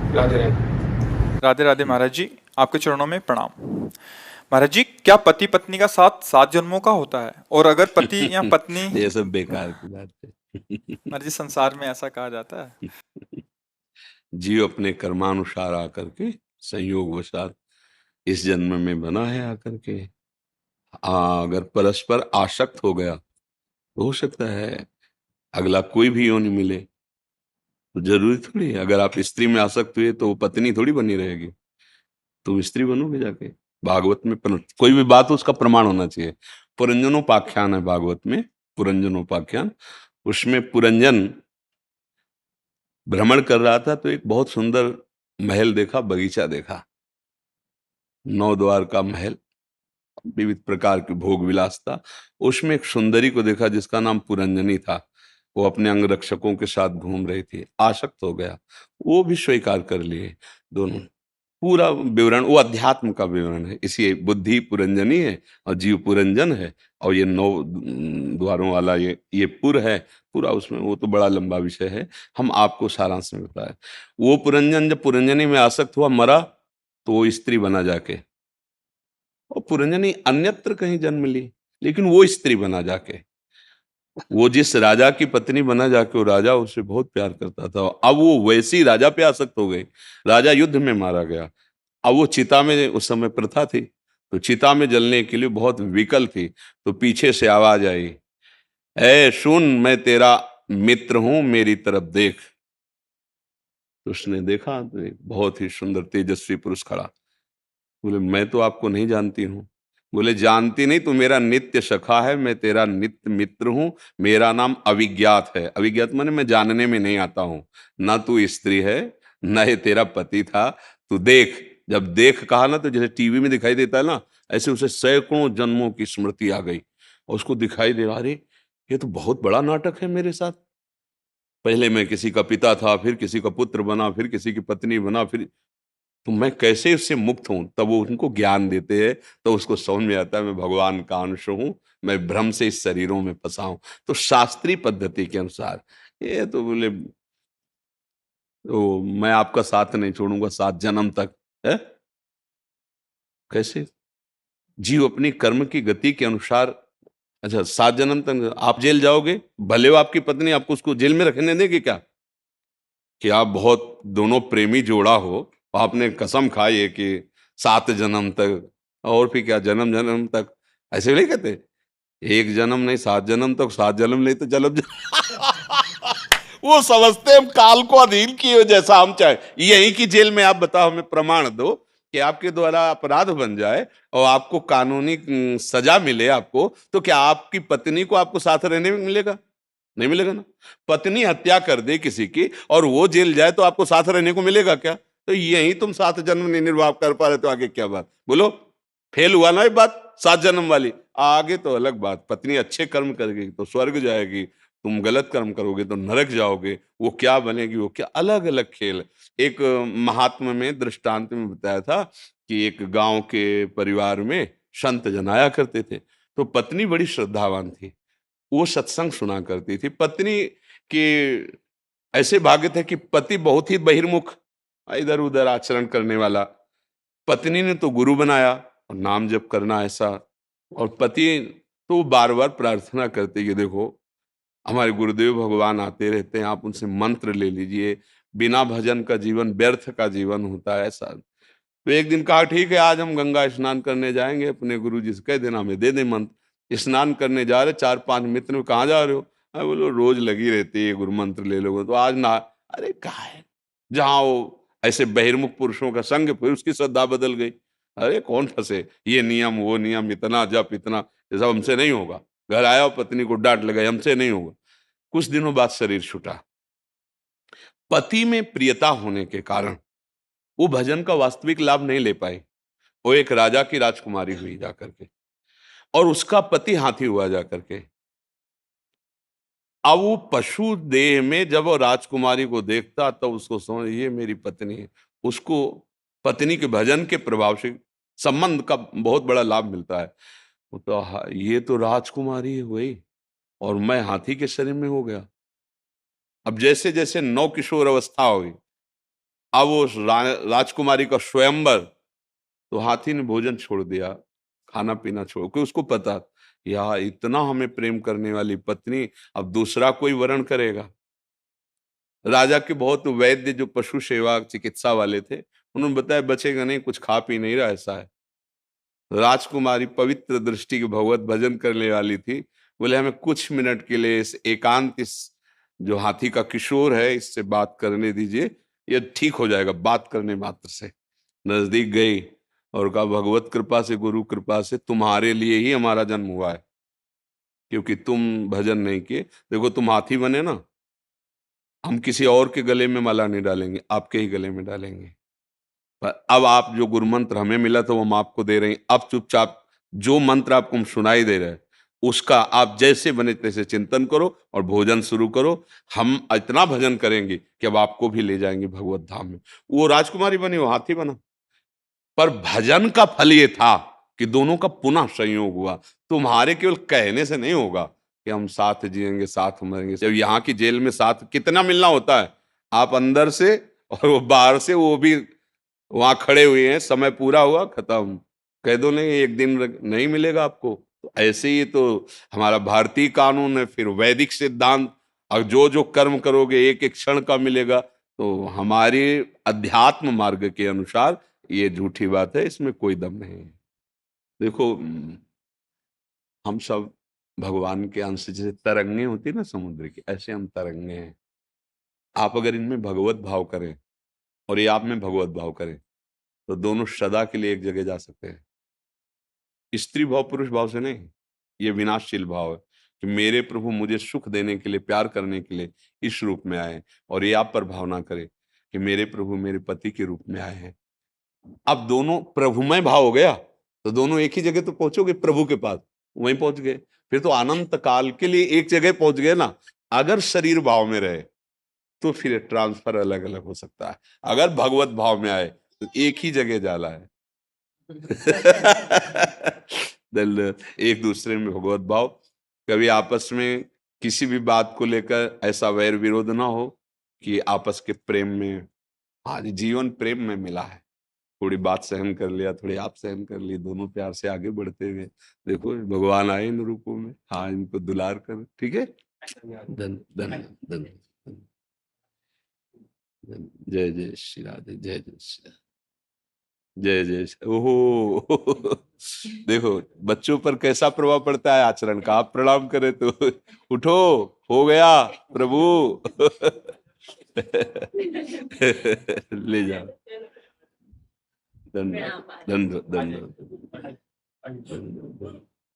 राधे राधे। राधे राधे महाराज जी, आपके चरणों में प्रणाम। महाराज जी, क्या पति पत्नी का साथ 7 जन्मों का होता है? और अगर पति या पत्नी, ये सब बेकार की बात है। महाराज जी, संसार में ऐसा कहा जाता है। जीव अपने कर्मानुसार आकर के संयोग वशात इस जन्म में बना है आकर के। अगर परस्पर आसक्त हो गया तो हो सकता है अगला कोई भी योनि मिले। तो जरूरी थोड़ी है, अगर आप स्त्री में आसक्त हुए तो वो पत्नी थोड़ी बनी रहेगी, तुम स्त्री बनोगे जाके। भागवत में कोई भी बात हो उसका प्रमाण होना चाहिए। पुरंजनोपाख्यान है भागवत में, पुरंजनोपाख्यान। उसमें पुरंजन भ्रमण कर रहा था तो एक बहुत सुंदर महल देखा, बगीचा देखा, 9 द्वार का महल, विविध प्रकार की भोग विलास था। उसमें एक सुंदरी को देखा जिसका नाम पुरंजनी था। वो अपने अंग रक्षकों के साथ घूम रही थी, आसक्त हो गया। वो भी स्वीकार कर लिए दोनों। पूरा विवरण वो अध्यात्म का विवरण है। इसी बुद्धि पुरंजनी है और जीव पुरंजन है, और ये 9 द्वारों वाला ये पुर है पूरा। उसमें वो तो बड़ा लंबा विषय है, हम आपको सारांश में बताए। वो पुरंजन जब पुरंजनी में आसक्त हुआ, मरा, तो वो स्त्री बना जाके। और पुरंजनी अन्यत्र कहीं जन्म ली, लेकिन वो स्त्री बना जाके। वो जिस राजा की पत्नी बना जाके, वो राजा उससे बहुत प्यार करता था। अब वो वैसी राजा पे आसक्त हो गई। राजा युद्ध में मारा गया। अब वो चिता में, उस समय प्रथा थी, तो चिता में जलने के लिए बहुत विकल थी। तो पीछे से आवाज आई, ए सुन, मैं तेरा मित्र हूं, मेरी तरफ देख। तो उसने देखा तो एक बहुत ही सुंदर तेजस्वी पुरुष खड़ा। बोले, मैं तो आपको नहीं जानती हूँ। बोले, जानती नहीं, तू मेरा नित्य सखा है, मैं तेरा नित्य मित्र हूँ। मेरा नाम अविज्ञात है। अविज्ञात माने मैं जानने में नहीं आता हूँ। ना तू स्त्री है, ना ये तेरा पति था। तू देख। जब देख कहा ना, तो जैसे टीवी में दिखाई देता है ना, ऐसे उसे सैकड़ों जन्मों की स्मृति आ गई। और उसको दिखाई दे रहा, अरे ये तो बहुत बड़ा नाटक है मेरे साथ। पहले मैं किसी का पिता था, फिर किसी का पुत्र बना, फिर किसी की पत्नी बना, फिर तो मैं कैसे उससे मुक्त हूं। तब वो उनको ज्ञान देते हैं, तो उसको समझ में आता है मैं भगवान का अंश हूं, मैं भ्रम से इस शरीरों में फंसा हूं। तो शास्त्रीय पद्धति के अनुसार ये तो बोले, तो मैं आपका साथ नहीं छोड़ूंगा 7 जन्म तक है। कैसे? जीव अपनी कर्म की गति के अनुसार। अच्छा, 7 जन्म तक आप जेल जाओगे, भले हो आपकी पत्नी, आपको उसको जेल में रखने देगी क्या? कि आप बहुत दोनों प्रेमी जोड़ा हो, आपने कसम खाई है कि 7 जन्म तक, और फिर क्या जन्म जन्म तक, ऐसे नहीं कहते? एक जन्म नहीं, 7 जन्म तक, 7 जन्म नहीं तो जन्म वो समझते हम काल को अधीन किए जैसा हम चाहे। यही की जेल में आप बताओ, हमें प्रमाण दो कि आपके द्वारा अपराध बन जाए और आपको कानूनी सजा मिले आपको, तो क्या आपकी पत्नी को आपको साथ रहने में मिलेगा? नहीं मिलेगा ना। पत्नी हत्या कर दे किसी की और वो जेल जाए, तो आपको साथ रहने को मिलेगा क्या? तो यही तुम 7 जन्म नहीं निर्वाह कर पा रहे, तो आगे क्या बात बोलो? फेल हुआ ना ये बात 7 जन्म वाली। आगे तो अलग बात, पत्नी अच्छे कर्म करेगी तो स्वर्ग जाएगी, तुम गलत कर्म करोगे तो नरक जाओगे। वो क्या बनेगी, वो क्या, अलग अलग खेल। एक महात्मा में दृष्टांत में बताया था कि एक गांव के परिवार में संत जन आया करते थे। तो पत्नी बड़ी श्रद्धावान थी, वो सत्संग सुना करती थी। पत्नी के ऐसे भाग्य थे कि पति बहुत ही बहिर्मुख, इधर उधर आचरण करने वाला। पत्नी ने तो गुरु बनाया और नाम जप करना ऐसा। और पति तो बार बार प्रार्थना करते कि देखो, हमारे गुरुदेव भगवान आते रहते हैं, आप उनसे मंत्र ले लीजिए। बिना भजन का जीवन व्यर्थ का जीवन होता है, ऐसा। तो एक दिन कहा, ठीक है, आज हम गंगा स्नान करने जाएंगे, अपने गुरु जी से कह देना हमें दे दे मंत्र। स्नान करने जा रहे, 4-5 मित्र, कहाँ जा रहे हो? अरे बोलो, रोज लगी रहती है गुरु मंत्र ले लोगे तो आज ना। अरे कहा है, जहाँ वो ऐसे बहिर्मुख पुरुषों का संग, फिर उसकी श्रद्धा बदल गई। अरे कौन फंसे, ये नियम वो नियम, इतना जप इतना, ये सब हमसे नहीं होगा। घर आया और पत्नी को डांट लगाई, हमसे नहीं होगा। कुछ दिनों बाद शरीर छूटा। पति में प्रियता होने के कारण वो भजन का वास्तविक लाभ नहीं ले पाई। वो एक राजा की राजकुमारी हुई जाकर के, और उसका पति हाथी हुआ जाकर के। अब वो पशु देह में जब वो राजकुमारी को देखता, तब उसको समझ, ये मेरी पत्नी है। उसको पत्नी के भजन के प्रभाव से संबंध का बहुत बड़ा लाभ मिलता है। वो तो ये तो राजकुमारी हुई और मैं हाथी के शरीर में हो गया। अब जैसे जैसे नौ किशोर अवस्था हुई, अब वो राजकुमारी का स्वयंवर, तो हाथी ने भोजन छोड़ दिया, खाना पीना छोड़, क्योंकि उसको पता यार इतना हमें प्रेम करने वाली पत्नी अब दूसरा कोई वरण करेगा। राजा के बहुत वैद्य जो पशु सेवा चिकित्सा वाले थे, उन्होंने बताया बचेगा नहीं, कुछ खा पी नहीं रहा, ऐसा है। राजकुमारी पवित्र दृष्टि की भगवत भजन करने वाली थी, बोले हमें कुछ मिनट के लिए इस एकांत, इस जो हाथी का किशोर है इससे बात करने दीजिए, ये ठीक हो जाएगा बात करने मात्र से। नजदीक गई और कहा भगवत कृपा से, गुरु कृपा से तुम्हारे लिए ही हमारा जन्म हुआ है, क्योंकि तुम भजन नहीं किए। देखो तुम हाथी बने ना, हम किसी और के गले में माला नहीं डालेंगे, आपके ही गले में डालेंगे। पर अब आप जो गुरु मंत्र हमें मिला था वो हम आपको दे रहे हैं, अब चुपचाप जो मंत्र आपको हम सुनाई दे रहे हैं उसका आप जैसे बने तैसे चिंतन करो और भोजन शुरू करो। हम इतना भजन करेंगे कि अब आपको भी ले जाएंगे भगवत धाम में। वो राजकुमारी बनी, वो हाथी बना, पर भजन का फल ये था कि दोनों का पुनः संयोग हुआ। तुम्हारे केवल कहने से नहीं होगा कि हम साथ जिएंगे साथ मरेंगे। जब यहाँ की जेल में साथ कितना मिलना होता है, आप अंदर से और वो बाहर से, वो भी वहां खड़े हुए हैं, समय पूरा हुआ खत्म, कह दो नहीं एक दिन नहीं मिलेगा आपको। तो ऐसे ही तो हमारा भारतीय कानून है, फिर वैदिक सिद्धांत, और जो जो कर्म करोगे एक एक क्षण का मिलेगा। तो हमारे अध्यात्म मार्ग के अनुसार ये झूठी बात है, इसमें कोई दम नहीं है। देखो हम सब भगवान के अंश, जैसे तरंगे होती है ना समुद्र की, ऐसे हम तरंगे हैं। आप अगर इनमें भगवत भाव करें और ये आप में भगवत भाव करें तो दोनों सदा के लिए एक जगह जा सकते हैं। स्त्री भाव पुरुष भाव से नहीं, ये विनाशशील भाव है कि मेरे प्रभु मुझे सुख देने के लिए, प्यार करने के लिए इस रूप में आए, और ये आप पर भावना करे कि मेरे प्रभु मेरे पति के रूप में आए हैं। अब दोनों प्रभुमय भाव हो गया तो दोनों एक ही जगह तो पहुंचोगे, प्रभु के पास, वहीं पहुंच गए, फिर तो अनंत काल के लिए एक जगह पहुंच गए ना। अगर शरीर भाव में रहे तो फिर ट्रांसफर अलग अलग हो सकता है, अगर भगवत भाव में आए तो एक ही जगह जाला है। एक दूसरे में भगवत भाव, कभी आपस में किसी भी बात को लेकर ऐसा वैर विरोध ना हो कि आपस के प्रेम में, आज जीवन प्रेम में मिला है। थोड़ी बात सहन कर लिया, थोड़ी आप सहन कर ली, दोनों प्यार से आगे बढ़ते हुए देखो भगवान आए इन रूपों में। हाँ, इनको दुलार कर, ठीक है। धन धन धन जय जय श्री राधे, जय जय श्री राधे, जय जय ओहो। देखो बच्चों पर कैसा प्रभाव पड़ता है आचरण का। आप प्रणाम करें तो उठो, हो गया प्रभु। ले जाओ, धन्यवाद धन्यवाद धन्यवाद।